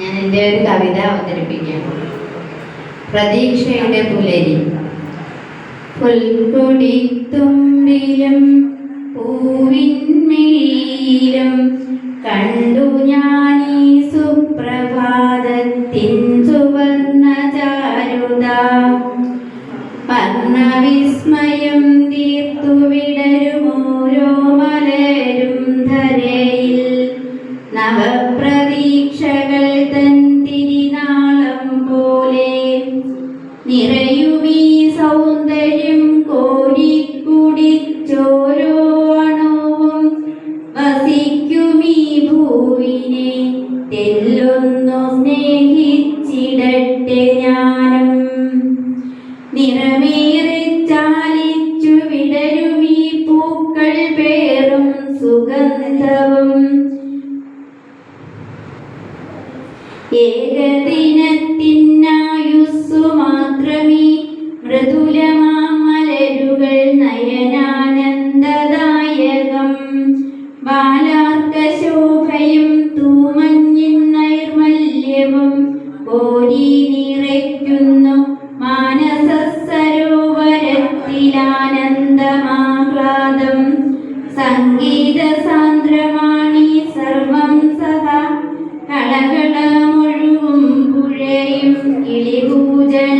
ഞാൻ എൻ്റെ ഒരു കവിത അവതരിപ്പിക്കുന്നു. പ്രതീക്ഷയുടെ പുലരി. പുൽക്കൊടിത്തുമ്പിലും പൂവിന്മേലും കണ്ടു ഞാനീ സുപ്രഭാതത്തിൻ സുവർണ ചാരുത. വർണ്ണവിസ്മയം തീർത്തു വിടരും ഓരോ മലരും ധരയിൽ. നവപ്രതീക്ഷകൾ തൻ തിരിനാളം പോലെ നിറയുമീ സൗന്ദര്യം കോരിക്കുടിച്ചോരോ അണുവും വസിക്കുമീ ഭൂവിനെ തെല്ലൊന്നു സ്നേഹിച്ചിടട്ടെ ഞാനും. നിറമേറെ ചാലിച്ചു വിടരുമീ പൂക്കൾ പേറും സുഗന്ധവും ഏകദിനത്തിനായുസ്സു മാത്രമീ മൃദുലമാമലരുകൾ നയനാനന്ദദായകം. ബാലാർക്കശോഭയും തൂമഞ്ഞിൻ നൈർമല്യവും കോരി നിറയ്ക്കുന്നു മാനസ സരോവരത്തിലാനന്ദമാഹ്ലാദം. സംഗീത സാന്ദ്രമാണീ സർവം സദാ കളകളമൊഴുകും പുഴയും കിളികൂജന